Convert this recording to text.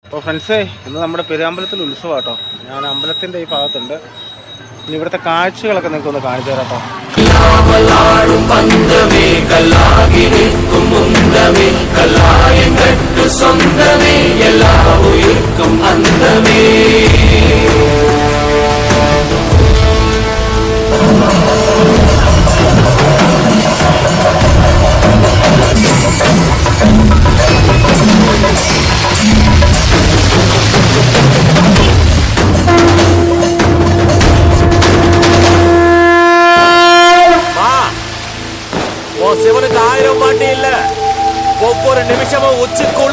അപ്പോൾ ഫ്രണ്ട്സേ, ഇന്ന് നമ്മുടെ പെരുമ്പലത്തിൽ ഉത്സവം കേട്ടോ. ഞാൻ അമ്പലത്തിൻ്റെ ഈ ഭാഗത്തുണ്ട്. ഇനി ഇവിടുത്തെ കാഴ്ചകളൊക്കെ നിങ്ങൾക്ക് ഒന്ന് കാണിച്ചു തരാം കേട്ടോ. சிவனுக்கு 1000 பாட்டு இல்ல, ஒவ்வொரு நிமிஷமும் உச்சி கூட